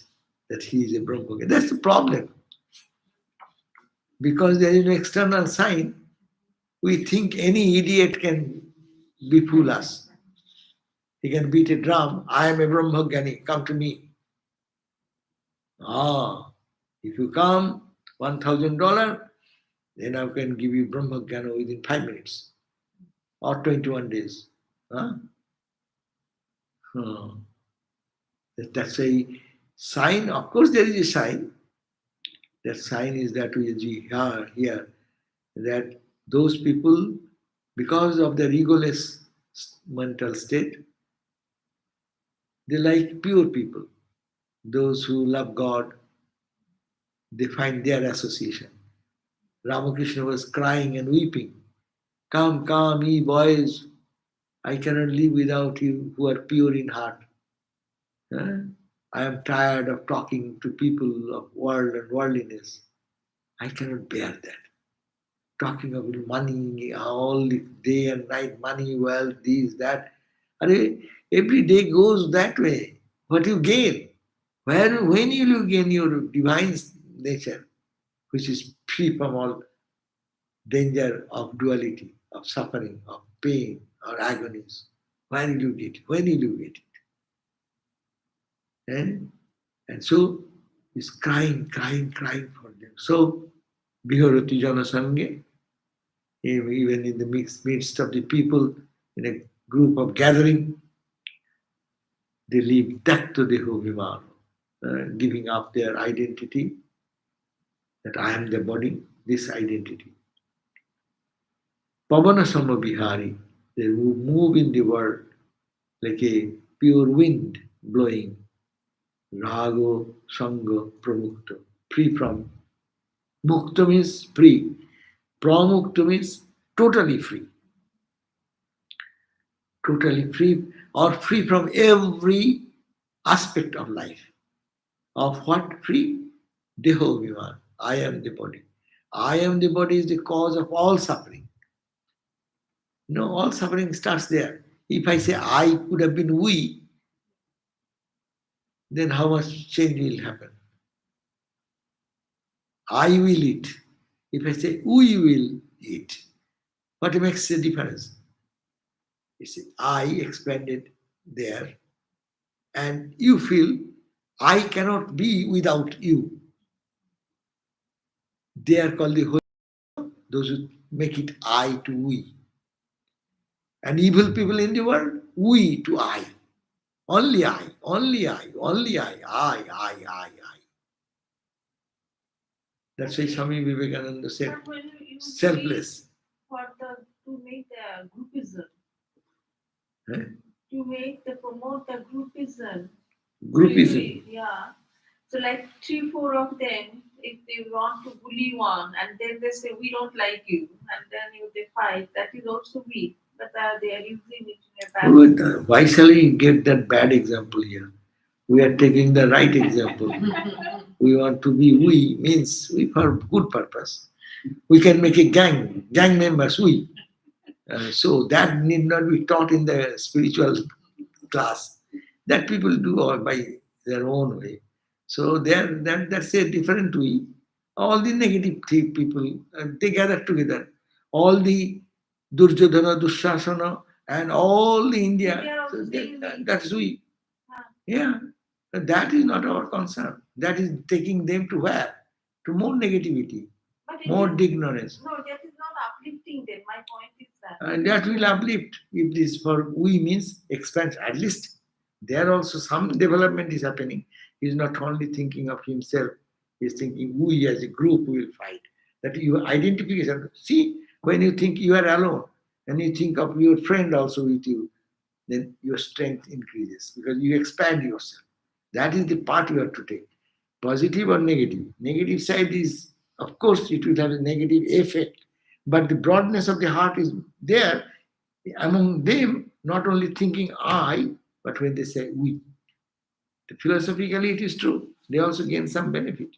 that he is a Brahmajnani. That's the problem. Because there is no external sign, we think any idiot can befool us. He can beat a drum. I am a Brahmajnani, come to me. If you come, $1,000, then I can give you Brahmajnana within 5 minutes or 21 days. That's a sign. Of course, there is a sign. That sign is that we are here, that those people, because of their egoless mental state, they like pure people. Those who love God, they find their association. Ramakrishna was crying and weeping. Come, come, ye boys, I cannot live without you who are pure in heart. I am tired of talking to people of world and worldliness. I cannot bear that. Talking about money, all day and night, money, wealth, this, that. Every day goes that way. What you gain? When will you gain your divine nature, which is free from all danger of duality, of suffering, of pain, or agonies? When will you get it? When will you get it? And so he's crying for them. So, viharati jana-saṅge, even in the midst of the people, in a group of gathering, they live tyakta-dehābhimānaḥ, giving up their identity, that I am the body, this identity. Pavana-sama-vihārī, they move in the world like a pure wind blowing. Rāga-saṅge pramukta, free from. Mukta means free. Pramukta means totally free. Totally free, or free from every aspect of life. Of what? Free? Dehābhimānaḥ. I am the body. I am the body is the cause of all suffering. All suffering starts there. If I say I could have been we, then how much change will happen? I will eat. If I say we will eat, what makes the difference? You see, I expanded there, and you feel I cannot be without you. They are called the holy, those who make it I to we. And evil people in the world, we to I. Only I, only I, only I. That's why Swami Vivekananda said, selfless. To make the groupism. To promote the groupism. Groupism. Yeah. So like 3-4 of them, if they want to bully one, and then they say we don't like you, and then they fight, that is also weak. But they are using it in a bad way. Why shall we get that bad example here? We are taking the right example. We want to be we, means we for good purpose. We can make a gang members we. So that need not be taught in the spiritual class. That people do all by their own way. So that's a different way. All the negative people, they gather together. All the Durjodhana, Dushasana, and all the India, so that's we. Yeah, that is not our concern. That is taking them to where? To more negativity, more ignorance. No, that is not uplifting them. My point is that. And that will uplift. If this for we means expansion, at least there also some development is happening. He is not only thinking of himself, he is thinking we as a group will fight. That your identification. See, when you think you are alone and you think of your friend also with you, then your strength increases because you expand yourself. That is the part you have to take. Positive or negative. Negative side is, of course, it will have a negative effect. But the broadness of the heart is there among them, not only thinking I, but when they say we. Philosophically, it is true. They also gain some benefit.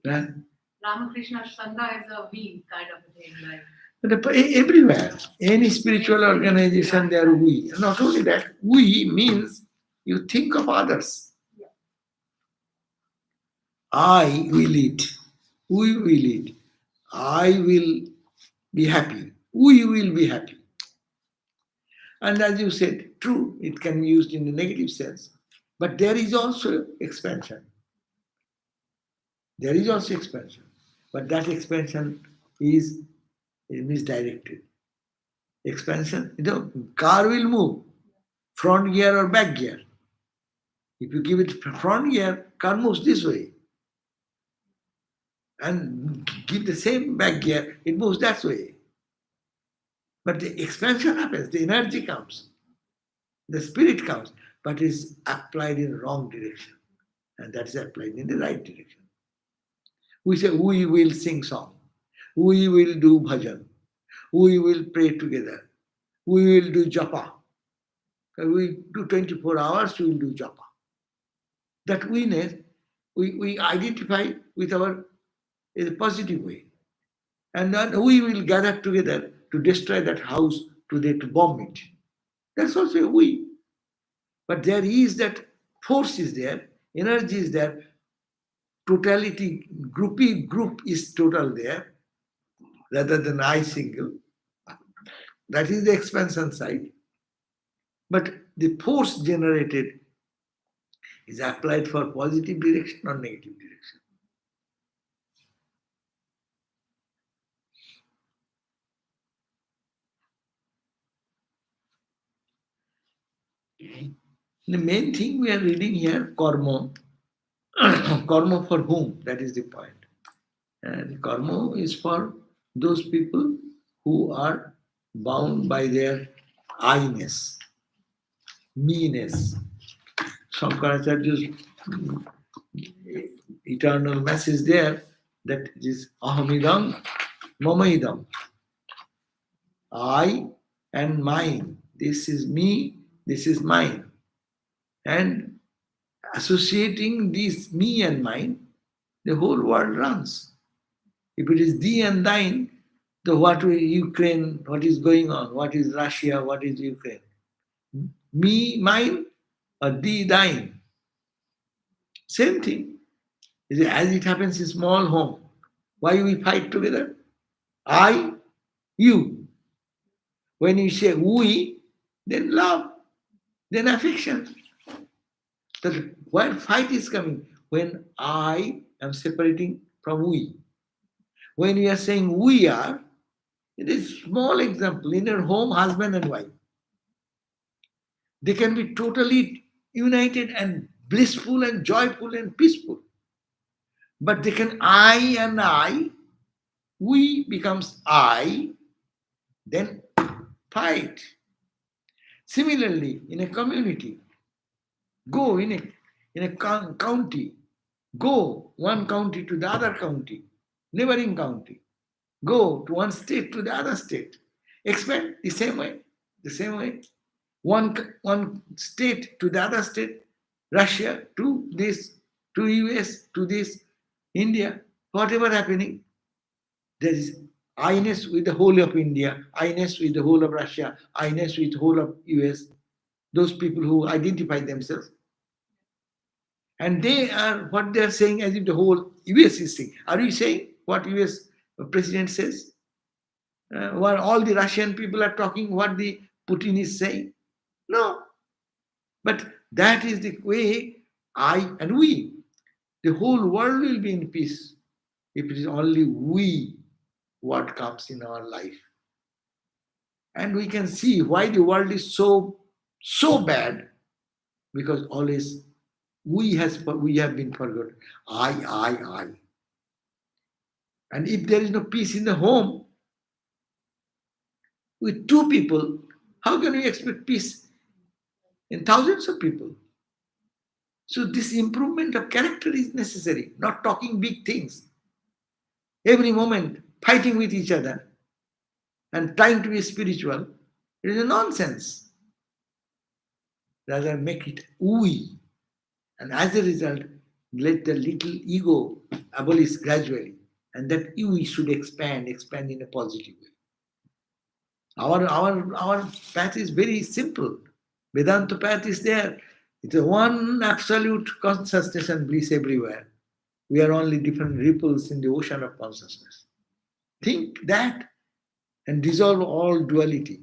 Like Ramakrishna Sangha is a we kind of a thing. Like. But everywhere, any spiritual organization, they are we. Not only that, we means you think of others. Yeah. I will eat. We will eat. I will be happy. We will be happy. And as you said, true, it can be used in a negative sense. But there is also expansion. There is also expansion. But that expansion is misdirected. Expansion, car will move, front gear or back gear. If you give it front gear, car moves this way. And give the same back gear, it moves that way. But the expansion happens, the energy comes, the spirit comes, but is applied in wrong direction. And that is applied in the right direction. We say, we will sing song, we will do bhajan, we will pray together, we will do japa. We do 24 hours, we will do japa. That we identify with our in a positive way. And then we will gather together to destroy that house, to bomb it. That's also a we. But there is that force is there, energy is there, totality, group is total there, rather than I single. That is the expansion side. But the force generated is applied for positive direction or negative direction. The main thing we are reading here, karma. Karma for whom? That is the point. And karma is for those people who are bound by their I-ness, me-ness. Shankaracharya's eternal message there, that it is ahamidam, mamaidam. I and mine. This is me, this is mine. And associating this me and mine, the whole world runs. If it is thee and thine, the what is Ukraine, what is going on, what is Russia, what is Ukraine? Me, mine, or thee, thine. Same thing. As it happens in small home. Why we fight together? I, you. When you say we, then love, then affection. That where fight is coming? When I am separating from we. When we are saying we are, it is a small example. In your home, husband and wife. They can be totally united and blissful and joyful and peaceful. But they can I and I, we becomes I, then fight. Similarly, in a community, go in a county, go one county to the other county, neighboring county, go to one state to the other state, expand the same way, one state to the other state, Russia to this, to US to this, India, whatever happening, there is I-ness with the whole of India, I-ness with the whole of Russia, I-ness with the whole of US, those people who identify themselves. And they are what they are saying as if the whole US is saying. Are we saying what US president says? While all the Russian people are talking what the Putin is saying? No. But that is the way I and we. The whole world will be in peace if it is only we what comes in our life. And we can see why the world is so bad, because always we have been forgotten. I. And if there is no peace in the home, with two people, how can we expect peace in thousands of people? So this improvement of character is necessary, not talking big things. Every moment fighting with each other and trying to be spiritual, it is a nonsense. Rather make it we. And as a result, let the little ego abolish gradually. And that we should expand in a positive way. Our path is very simple. Vedanta path is there. It's a one absolute consciousness and bliss everywhere. We are only different ripples in the ocean of consciousness. Think that and dissolve all duality.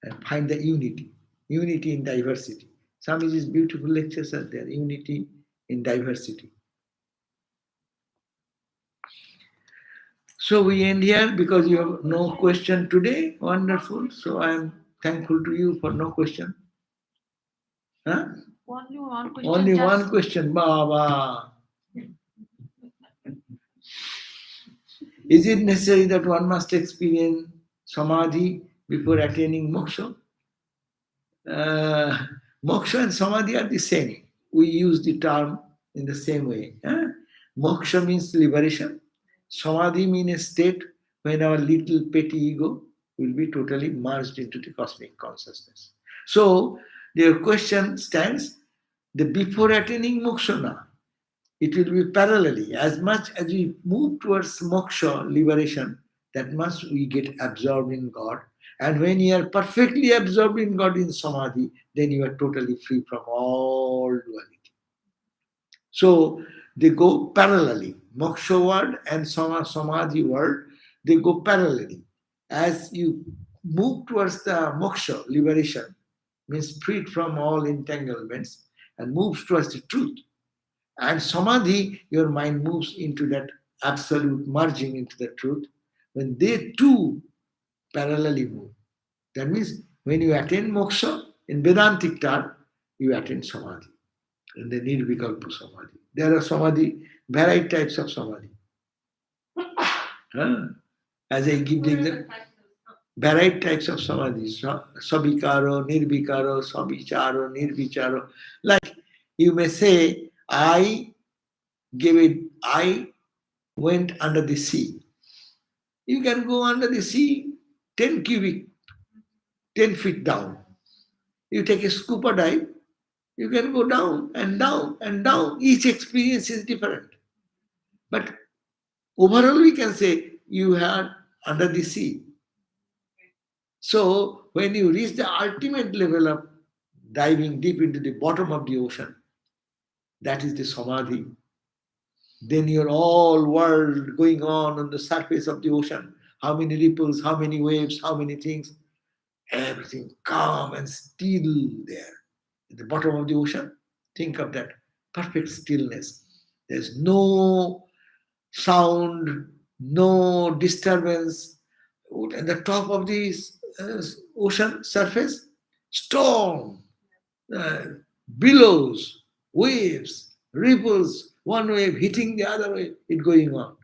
and find the unity. Unity in diversity. Swamiji's beautiful lectures are there. Unity in diversity. So we end here because you have no question today. Wonderful. So I am thankful to you for no question. Huh? Only one question. Only just- one question. Baba. Is it necessary that one must experience samadhi before attaining moksha? Moksha and samadhi are the same. We use the term in the same way. Moksha means liberation. Samadhi means a state when our little petty ego will be totally merged into the cosmic consciousness. So, their question stands, the before attaining moksha na, it will be parallelly. As much as we move towards moksha, liberation, that much we get absorbed in God. And when you are perfectly absorbed in God in samadhi, then you are totally free from all duality. So they go parallelly. Moksha world and samadhi world, they go parallelly. As you move towards the moksha, liberation, means freed from all entanglements, and moves towards the truth. And samadhi, your mind moves into that absolute merging into the truth. When they two parallelly move, that means when you attain moksha, in Vedantic term, you attain samadhi. And the nirvikalpa samadhi. There are samadhi, varied types of samadhi. As I give the example, varied types of samadhi. Sabikaro, nirvikaro, sabicharo, nirvicharo. Like you may say, I went under the sea. You can go under the sea 10 feet down. You take a scuba dive, you can go down and down and down. Each experience is different. But overall, we can say you are under the sea. So when you reach the ultimate level of diving deep into the bottom of the ocean, that is the samadhi. Then your all world going on the surface of the ocean. How many ripples, how many waves, how many things. Everything calm and still there. At the bottom of the ocean, think of that perfect stillness. There's no sound, no disturbance. At the top of the ocean surface, storm, billows, waves, ripples, one wave hitting the other wave, it going on.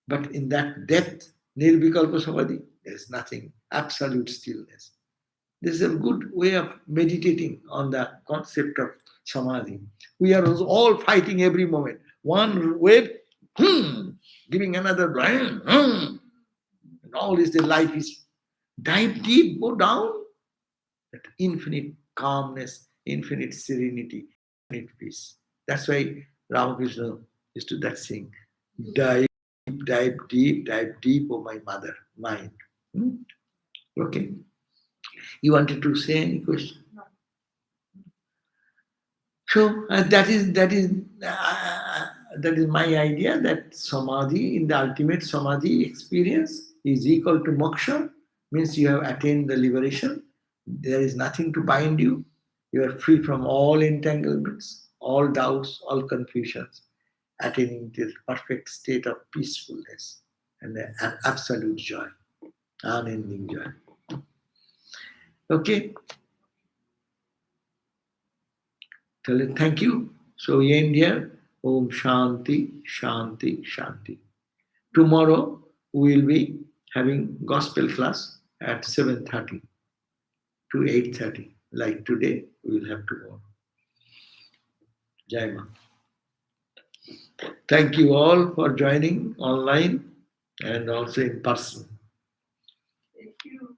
But in that depth, nirvikalpa samadhi, there's nothing, absolute stillness. This is a good way of meditating on the concept of samadhi. We are all fighting every moment. One wave, giving another, and all is the life is dive deep, go down. That infinite calmness, infinite serenity, infinite peace. That's why Ramakrishna used to that sing, dive deep, oh my mother, mind. Okay. You wanted to say any question? No. So that is my idea, that samadhi, in the ultimate samadhi experience, is equal to moksha, means you have attained the liberation. There is nothing to bind you. You are free from all entanglements, all doubts, all confusions, attaining this perfect state of peacefulness and an absolute joy, unending joy. Okay? Thank you. So we end here. Om Shanti, Shanti, Shanti. Tomorrow we will be having gospel class at 7:30 to 8:30. Like today, we will have tomorrow. Jai Ma. Thank you all for joining online and also in person. Thank you.